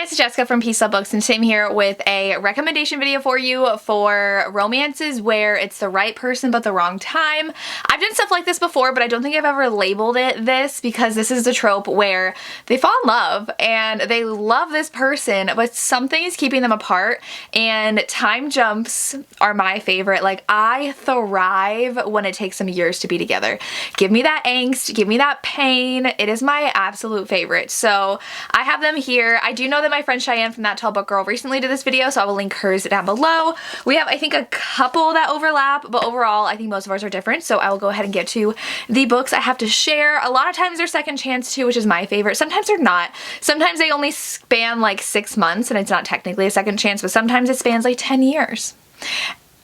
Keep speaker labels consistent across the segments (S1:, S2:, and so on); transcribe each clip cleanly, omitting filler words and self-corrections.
S1: guys, it's Jessica from Peace Love Books, and today I'm here with a recommendation video for you for romances where it's the right person but the wrong time. I've done stuff like this before, but I don't think I've ever labeled it this because this is the trope where they fall in love and they love this person, but something is keeping them apart, and time jumps are my favorite. Like, I thrive when it takes them years to be together. Give me that angst, give me that pain. It is my absolute favorite. So I have them here. I do know that my friend Cheyenne from That Tall Book Girl recently did this video, so I will link hers down below. We have, I think, a couple that overlap, but overall I think most of ours are different, so I will go ahead and get to the books I have to share. A lot of times they're second chance too, which is my favorite. Sometimes they're not. Sometimes they only span like 6 months and it's not technically a second chance, but sometimes it spans like 10 years.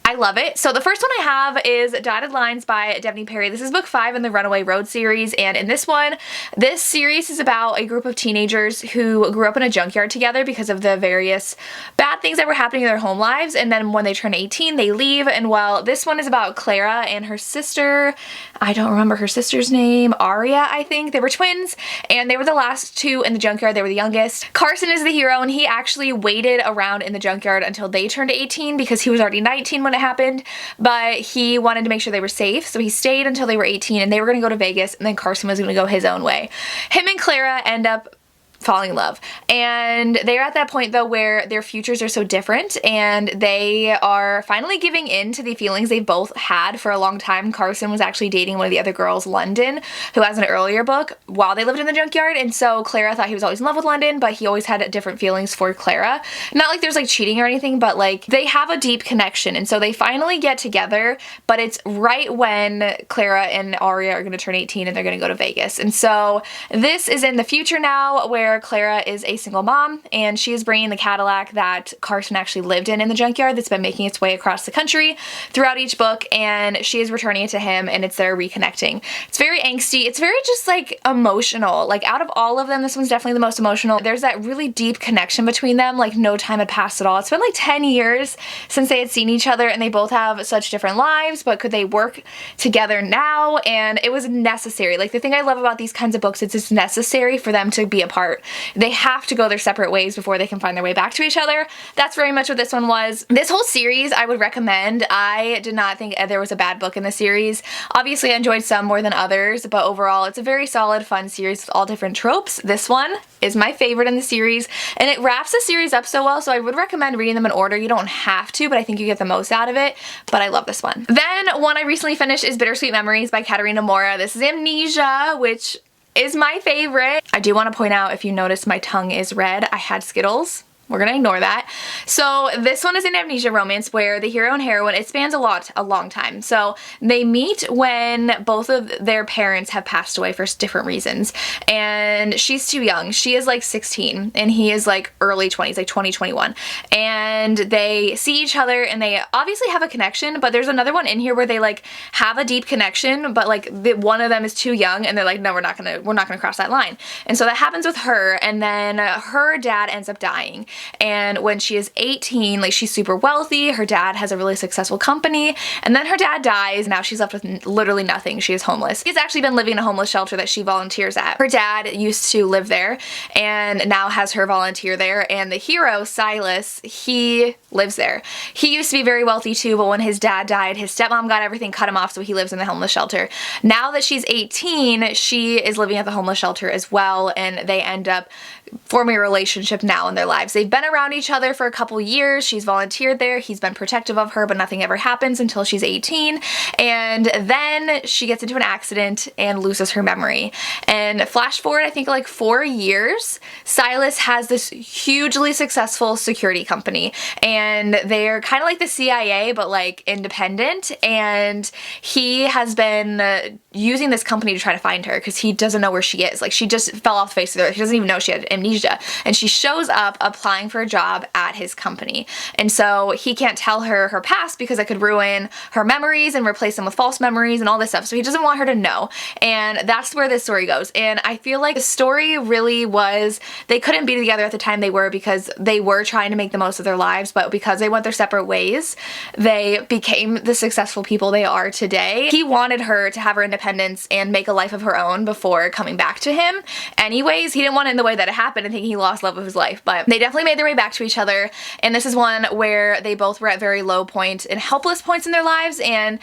S1: I love it. So the first one I have is Dotted Lines by Devney Perry. This is book 5 in the Runaway Road series, and in this one, this series is about a group of teenagers who grew up in a junkyard together because of the various bad things that were happening in their home lives, and then when they turn 18, they leave. And while this one is about Clara and her sister, I don't remember her sister's name, Aria, I think. They were twins, and they were the last two in the junkyard. They were the youngest. Carson is the hero, and he actually waited around in the junkyard until they turned 18 because he was already 19 when it happened, but he wanted to make sure they were safe, so he stayed until they were 18, and they were going to go to Vegas, and then Carson was going to go his own way. Him and Clara end up falling in love, and they're at that point though where their futures are so different, and they are finally giving in to the feelings they both had for a long time. Carson was actually dating one of the other girls, London, who has an earlier book while they lived in the junkyard, and so Clara thought he was always in love with London, but he always had different feelings for Clara. Not like there's like cheating or anything, but like they have a deep connection, and so they finally get together, but it's right when Clara and Aria are going to turn 18 and they're going to go to Vegas. And so this is in the future now, where Clara is a single mom, and she is bringing the Cadillac that Carson actually lived in the junkyard that's been making its way across the country throughout each book, and she is returning it to him, and it's their reconnecting. It's very angsty. It's very just like emotional. Like, out of all of them, this one's definitely the most emotional. There's that really deep connection between them, like no time had passed at all. It's been like 10 years since they had seen each other, and they both have such different lives, but could they work together now? And it was necessary. Like, the thing I love about these kinds of books, it's necessary for them to be apart. They have to go their separate ways before they can find their way back to each other. That's very much what this one was. This whole series I would recommend. I did not think there was a bad book in the series. Obviously I enjoyed some more than others, but overall it's a very solid, fun series with all different tropes. This one is my favorite in the series, and it wraps the series up so well, so I would recommend reading them in order. You don't have to, but I think you get the most out of it, but I love this one. Then one I recently finished is Bittersweet Memories by Katerina Mora. This is Amnesia, which is my favorite. I do want to point out, if you notice my tongue is red, I had Skittles. We're gonna ignore that. So this one is an amnesia romance where the hero and heroine, it spans a long time. So they meet when both of their parents have passed away for different reasons, and she's too young. She is like 16 and he is like early 20s, like 20, 21. And they see each other and they obviously have a connection, but there's another one in here where they like have a deep connection, but like one of them is too young and they're like, no, we're not gonna cross that line. And so that happens with her, and then her dad ends up dying. And when she is 18, like, she's super wealthy, her dad has a really successful company, and then her dad dies. Now she's left with literally nothing. She is homeless. She's actually been living in a homeless shelter that she volunteers at. Her dad used to live there and now has her volunteer there, and the hero, Silas, he lives there. He used to be very wealthy too, but when his dad died, his stepmom got everything, cut him off, so he lives in the homeless shelter. Now that she's 18, she is living at the homeless shelter as well, and they end up forming a relationship now in their lives. They've been around each other for a couple years. She's volunteered there. He's been protective of her, but nothing ever happens until she's 18. And then she gets into an accident and loses her memory. And flash forward, I think like 4 years, Silas has this hugely successful security company, and they're kind of like the CIA, but like independent. And he has been using this company to try to find her because he doesn't know where she is. Like, she just fell off the face of the earth. He doesn't even know she had amnesia, and she shows up applying for a job at his company, and so he can't tell her her past because it could ruin her memories and replace them with false memories and all this stuff, so he doesn't want her to know. And that's where this story goes, and I feel like the story really was, they couldn't be together at the time they were because they were trying to make the most of their lives, but because they went their separate ways, they became the successful people they are today. He wanted her to have her independence independence and make a life of her own before coming back to him. Anyways, he didn't want it in the way that it happened. I think he lost love of his life, but they definitely made their way back to each other. And this is one where they both were at very low points and helpless points in their lives and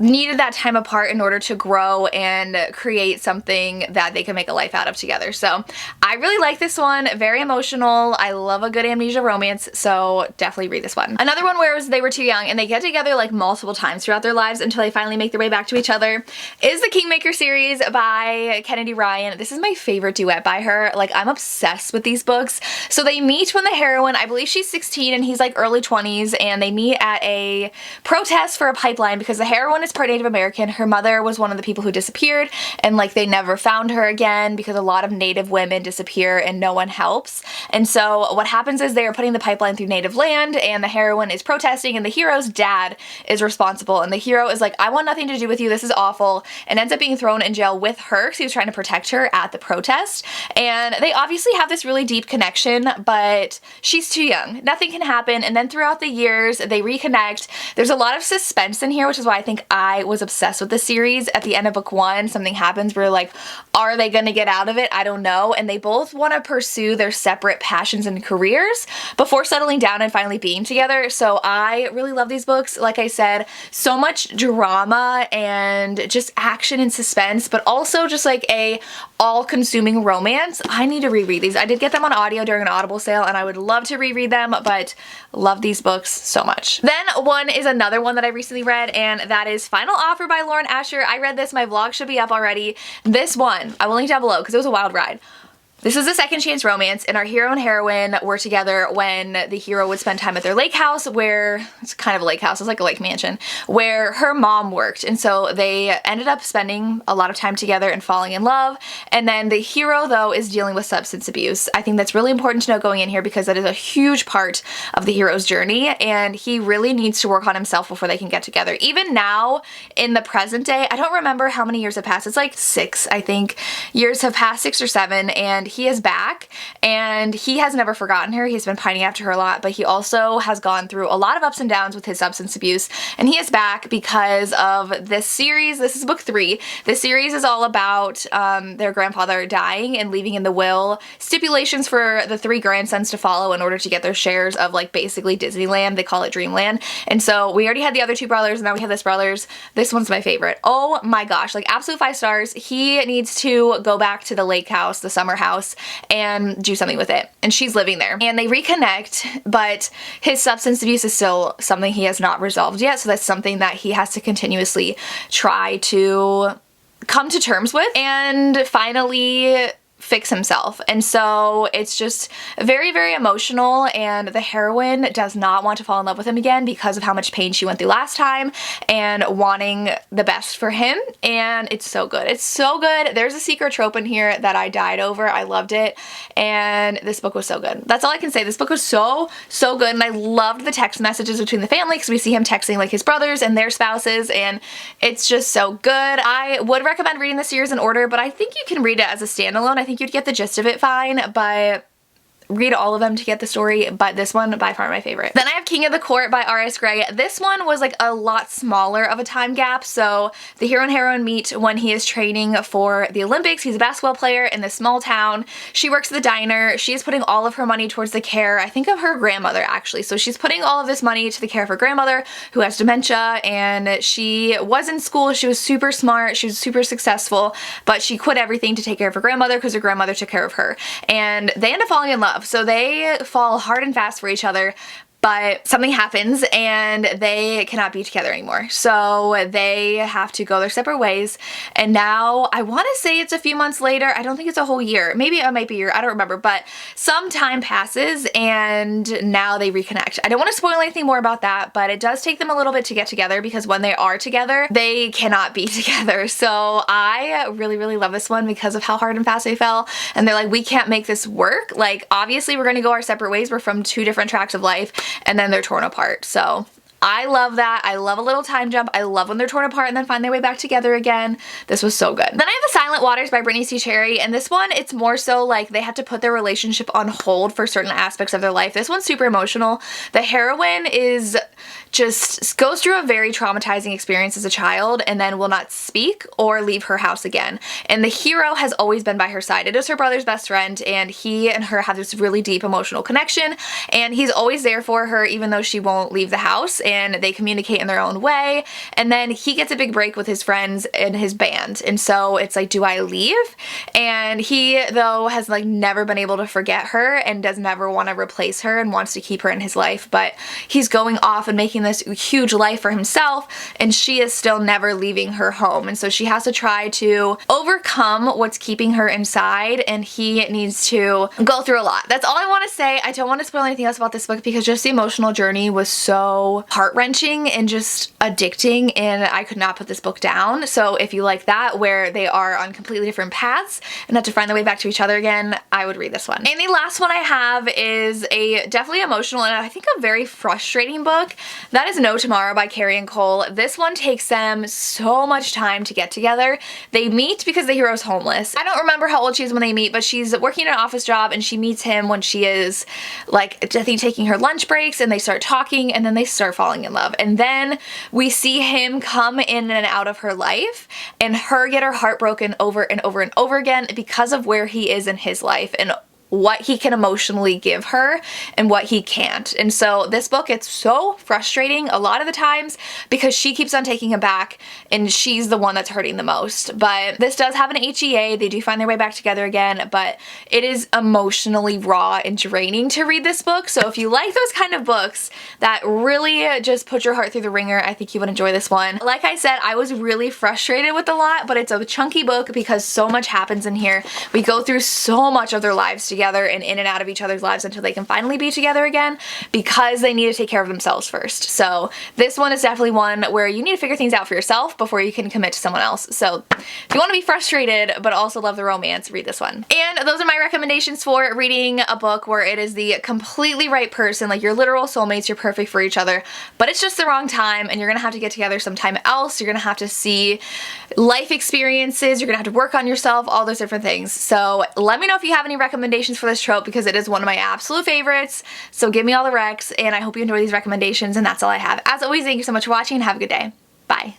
S1: needed that time apart in order to grow and create something that they could make a life out of together. So I really like this one. Very emotional. I love a good amnesia romance, so definitely read this one. Another one where they were too young and they get together like multiple times throughout their lives until they finally make their way back to each other is the Kingmaker series by Kennedy Ryan. This is my favorite duet by her. Like, I'm obsessed with these books. So they meet when the heroine, I believe she's 16 and he's like early 20s, and they meet at a protest for a pipeline because the heroine is part Native American. Her mother was one of the people who disappeared, and like they never found her again because a lot of Native women disappear and no one helps. And so what happens is they are putting the pipeline through Native land, and the heroine is protesting, and the hero's dad is responsible, and the hero is like, I want nothing to do with you, this is awful, and ends up being thrown in jail with her because he was trying to protect her at the protest. And they obviously have this really deep connection, but she's too young. Nothing can happen. And then throughout the years they reconnect. There's a lot of suspense in here, which is why I think I was obsessed with the series. At the end of book 1, something happens where like, are they gonna get out of it? I don't know. And they both want to pursue their separate passions and careers before settling down and finally being together. So I really love these books. Like I said, so much drama and just action and suspense, but also just like a all-consuming romance. I need to reread these. I did get them on audio during an Audible sale, and I would love to reread them, but love these books so much. Then one is another one that I recently read, and that is Final Offer by Lauren Asher. I read this. My vlog should be up already. This one, I will link down below because it was a wild ride. This is a second chance romance, and our hero and heroine were together when the hero would spend time at their lake house, where it's kind of a lake house, it's like a lake mansion, where her mom worked. And so they ended up spending a lot of time together and falling in love. And then the hero, though, is dealing with substance abuse. I think that's really important to know going in here because that is a huge part of the hero's journey, and he really needs to work on himself before they can get together. Even now, in the present day, I don't remember how many years have passed. It's like 6, I think. Years have passed, 6 or 7, and he is back, and he has never forgotten her. He's been pining after her a lot, but he also has gone through a lot of ups and downs with his substance abuse, and he is back because of this series. This is book 3. This series is all about their grandfather dying and leaving in the will stipulations for the 3 grandsons to follow in order to get their shares of like basically Disneyland. They call it Dreamland. And so we already had the other 2 brothers, and now we have this brothers. This one's my favorite. Oh my gosh, like absolute 5 stars. He needs to go back to the lake house, the summer house, and do something with it. And she's living there. And they reconnect, but his substance abuse is still something he has not resolved yet. So that's something that he has to continuously try to come to terms with and finally fix himself. And so it's just very, very emotional, and the heroine does not want to fall in love with him again because of how much pain she went through last time and wanting the best for him. And it's so good. It's so good. There's a secret trope in here that I died over. I loved it, and this book was so good. That's all I can say. This book was so, so good, and I loved the text messages between the family because we see him texting like his brothers and their spouses, and it's just so good. I would recommend reading the series in order, but I think you can read it as a standalone. I think you'd get the gist of it fine, but read all of them to get the story, but this one by far my favorite. Then I have King of the Court by R.S. Gray. This one was like a lot smaller of a time gap. So the hero and heroine meet when he is training for the Olympics. He's a basketball player in this small town. She works at the diner. She is putting all of her money towards the care, I think, of her grandmother actually. So she's putting all of this money to the care of her grandmother who has dementia, and she was in school. She was super smart. She was super successful, but she quit everything to take care of her grandmother because her grandmother took care of her. And they end up falling in love. So they fall hard and fast for each other, but something happens and they cannot be together anymore. So they have to go their separate ways. And now I want to say it's a few months later. I don't think it's a whole year. Maybe it might be a year. I don't remember, but some time passes and now they reconnect. I don't want to spoil anything more about that, but it does take them a little bit to get together because when they are together, they cannot be together. So I really, really love this one because of how hard and fast they fell. And they're like, we can't make this work. Like, obviously we're going to go our separate ways. We're from 2 different tracks of life. And then they're torn apart. So I love that. I love a little time jump. I love when they're torn apart and then find their way back together again. This was so good. Then I have The Silent Waters by Brittany C. Cherry, and this one, it's more so like they have to put their relationship on hold for certain aspects of their life. This one's super emotional. The heroine is just goes through a very traumatizing experience as a child and then will not speak or leave her house again. And the hero has always been by her side. It is her brother's best friend, and he and her have this really deep emotional connection, and he's always there for her even though she won't leave the house, and they communicate in their own way. And then he gets a big break with his friends and his band, and so it's like, do I leave? And he, though, has like never been able to forget her and does never want to replace her and wants to keep her in his life, but he's going off and making this huge life for himself, and she is still never leaving her home, and so she has to try to overcome what's keeping her inside, and he needs to go through a lot. That's all I want to say. I don't want to spoil anything else about this book because just the emotional journey was so heart-wrenching and just addicting, and I could not put this book down. So if you like that, where they are on completely different paths and have to find their way back to each other again, I would read this one. And the last one I have is a definitely emotional and I think a very frustrating book. That is No Tomorrow by Carrie and Cole. This one takes them so much time to get together. They meet because the hero's homeless. I don't remember how old she is when they meet, but she's working an office job and she meets him when she is like, I think, taking her lunch breaks, and they start talking and then they start falling in love. And then we see him come in and out of her life and her get her heart broken over and over and over again because of where he is in his life and what he can emotionally give her and what he can't. And so this book, it's so frustrating a lot of the times because she keeps on taking him back and she's the one that's hurting the most. But this does have an HEA. They do find their way back together again, but it is emotionally raw and draining to read this book. So if you like those kind of books that really just put your heart through the ringer, I think you would enjoy this one. Like I said, I was really frustrated with a lot, but it's a chunky book because so much happens in here. We go through so much of their lives together and in and out of each other's lives until they can finally be together again because they need to take care of themselves first. So this one is definitely one where you need to figure things out for yourself before you can commit to someone else. So if you want to be frustrated but also love the romance, read this one. And those are my recommendations for reading a book where it is the completely right person, like your literal soulmates, you're perfect for each other, but it's just the wrong time and you're gonna have to get together sometime else. You're gonna have to see life experiences, you're gonna have to work on yourself, all those different things. So let me know if you have any recommendations for this trope because it is one of my absolute favorites. So give me all the recs, and I hope you enjoy these recommendations, and that's all I have. As always, thank you so much for watching and have a good day. Bye.